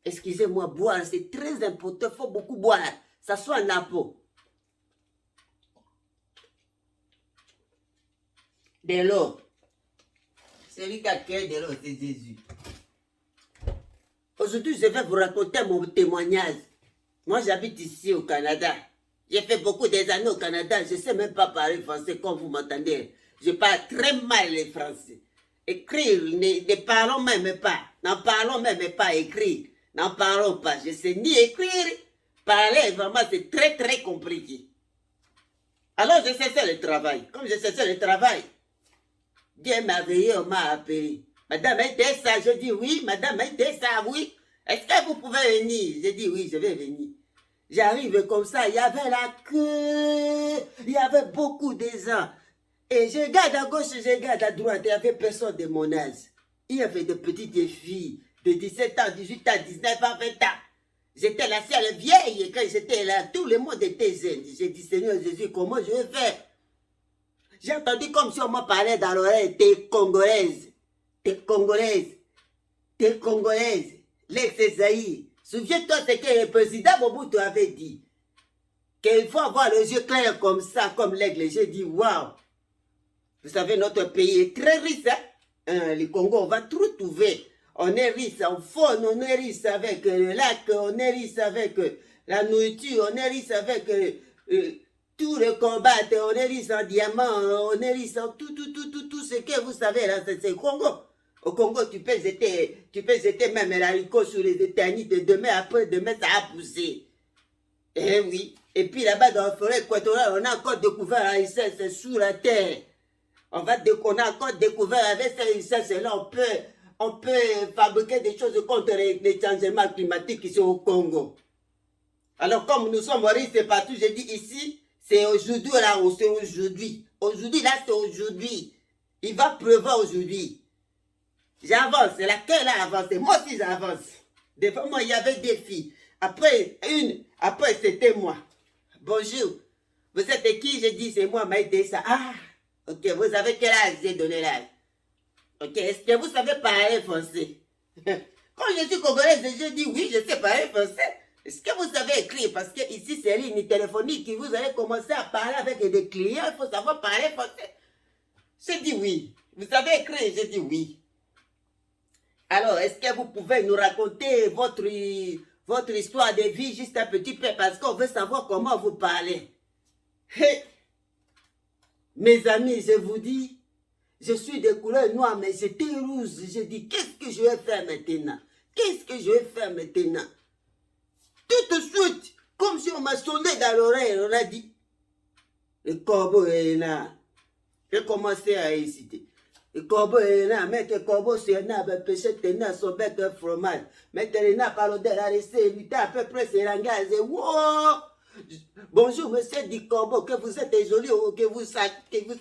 Excusez-moi, boire, c'est très important. Il faut beaucoup boire. Ça soit en peau. De l'eau. Celui qui a créé de l'eau, c'est Jésus. Aujourd'hui, je vais vous raconter mon témoignage. Moi, j'habite ici au Canada. J'ai fait beaucoup des années au Canada. Je ne sais même pas parler français comme vous m'entendez. Je parle très mal le français. Écrire, ne parlons même pas. N'en parlons même pas, écrire. N'en parlons pas. Je ne sais ni écrire. Parler, vraiment, c'est très, très compliqué. Alors, je cessais le travail. Comme je cessais le travail, Dieu m'a veillé, on m'a appelé. Madame Edessa, je dis oui. Madame Edessa, oui. Est-ce que vous pouvez venir? Je dis oui, je vais venir. J'arrive comme ça, il y avait la queue. Il y avait beaucoup de gens. Et je regarde à gauche, je regarde à droite. Il n'y avait personne de mon âge. Il y avait des petites filles de 17 ans, 18 ans, 19 ans, 20 ans. J'étais la seule vieille. Et quand j'étais là, tout le monde était jeune. J'ai dit, Seigneur Jésus, comment je vais faire? J'ai entendu comme si on m'a parlé dans l'oreille, t'es congolaise, t'es congolaise, t'es congolaise, l'ex-Esaïe. Souviens-toi ce que le président Mobutu avait dit, qu'il faut avoir les yeux clairs comme ça, comme l'aigle. J'ai dit, waouh, vous savez, notre pays est très riche, hein? Le Congo, on va tout trouver. On est riche en faune, on est riche avec le lac, on est riche avec la nourriture, on est riche avec... tout le combat, on est riche en diamants, on est riche en tout ce que vous savez là, c'est le Congo. Au Congo, tu peux jeter même l'haricot sur les éternités, demain après, demain ça a poussé. Eh oui. Et puis là-bas dans la forêt équatoriale, on a encore découvert la richesse sous la terre. On a encore découvert avec cette richesse-là, on peut fabriquer des choses contre les changements climatiques ici au Congo. Alors comme nous sommes riches partout, j'ai dit ici, c'est aujourd'hui là, c'est aujourd'hui. Aujourd'hui là, c'est aujourd'hui. Il va pleuvoir aujourd'hui. J'avance, la queue là avance. Moi aussi j'avance. Devant moi, il y avait des filles. Après c'était moi. Bonjour. Vous êtes qui? J'ai dit, c'est moi, Maïdessa. Ah, ok, vous avez quel âge? J'ai donné l'âge. Ok, est-ce que vous savez parler français? Quand je suis congolaise, je dis oui, je sais parler français. Est-ce que vous savez écrire? Parce que ici, c'est ligne téléphonique. Vous allez commencer à parler avec des clients. Il faut savoir parler français. J'ai dit oui. Vous savez écrire? J'ai dit oui. Alors, est-ce que vous pouvez nous raconter votre histoire de vie juste un petit peu? Parce qu'on veut savoir comment vous parlez. Hey. Mes amis, je vous dis, je suis de couleur noire, mais j'étais rouge. Je dis, qu'est-ce que je vais faire maintenant? Qu'est-ce que je vais faire maintenant? Tout de suite, comme si on m'a sonné dans l'oreille, on a dit, le corbeau est là. J'ai commencé à hésiter. Le corbeau est là, mais le corbeau c'est là, ben péché tenant son bec de fromage. Mais il n'a pas l'odeur à laisser, lui à peu près c'est langage. Wow! Bonjour, monsieur du corbeau, que vous êtes joli, que vous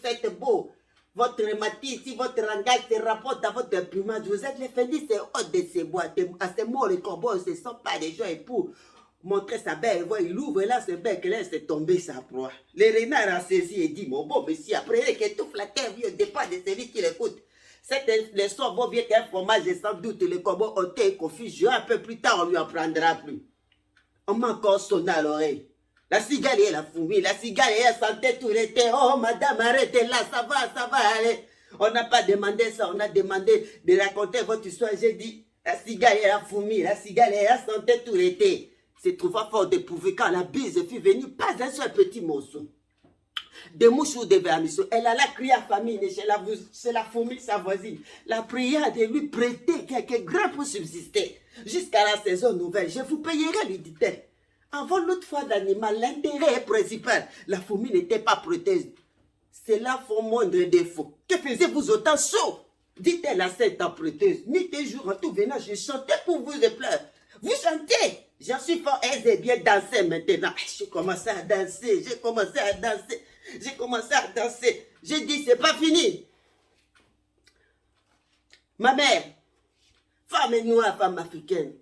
êtes beau. Votre rhématisme, si votre langage se rapporte à votre plumage, vous êtes les fénices hautes de ces bois. À ce mot, le corbeau ne se sent pas des gens et pour montrer sa belle voix, il ouvre là ce bec, il laisse tomber sa proie. Le renard a saisi et dit, mon bon monsieur, après il étouffe la terre, il dépend de celui qui l'écoute. Cette leçon vaut bien qu'un fromage et sans doute le corbeau ôté et confus, un peu plus tard on lui en prendra plus. On m'a encore sonné à l'oreille. La cigale et la fourmi, la cigale et elle sentait tout l'été. Oh madame, arrêtez là, ça va, allez. On n'a pas demandé ça, on a demandé de raconter votre histoire. J'ai dit, la cigale et la fourmi, la cigale et elle sentait tout l'été. C'est trop fort de prouver quand la bise fut venue, pas un seul petit morceau. Des mouches ou des vermisseaux. Elle alla crier à famille chez la fourmi, sa voisine. La prière de lui prêter quelques grains pour subsister. Jusqu'à la saison nouvelle, je vous payerai, lui dit-elle. Avant l'autre fois d'animal, l'intérêt est principal. La fourmi n'était pas prêteuse. C'est là son moindre défaut. Que faisiez-vous autant chaud? Dit-elle à cette prêteuse. Nuit et jour, en tout venant, je chantais pour vous et pleure. Vous chantez? J'en suis fort aise et bien danser maintenant. J'ai commencé à danser, J'ai dit, c'est pas fini. Ma mère, femme noire, femme africaine.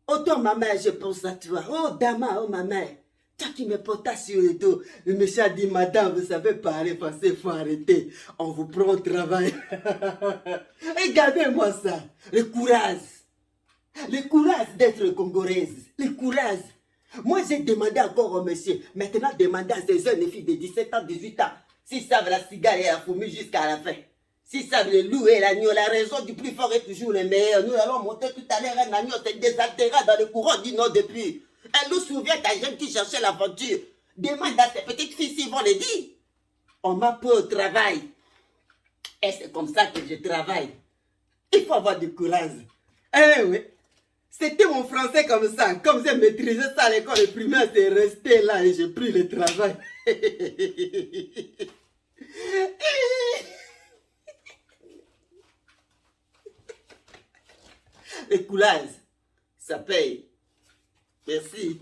Autant ma mère, je pense à toi. Oh, Dama, oh ma mère. Toi qui me portas sur le dos. Le monsieur a dit, madame, vous savez parler français, il faut arrêter. On vous prend au travail. Regardez-moi ça. Le courage. Le courage d'être congolaise. Le courage. Moi, j'ai demandé encore au monsieur. Maintenant, demandez à ces jeunes filles de 17 ans, 18 ans, s'ils savent la cigare et la fourmi jusqu'à la fin. S'ils savent le loup et l'agneau, la raison du plus fort est toujours le meilleur. Nous allons monter tout à l'heure un agneau, c'est désaltéré dans le courant du nord depuis. Elle nous souvient ta jeune qui cherchait l'aventure. Demande à ces petites filles s'ils vont le dire. On m'a pris au travail. Et c'est comme ça que je travaille. Il faut avoir du courage. Eh oui. C'était mon français comme ça. Comme j'ai maîtrisé ça à l'école primaire, c'est resté là et j'ai pris le travail. Le courage, ça paye. Merci.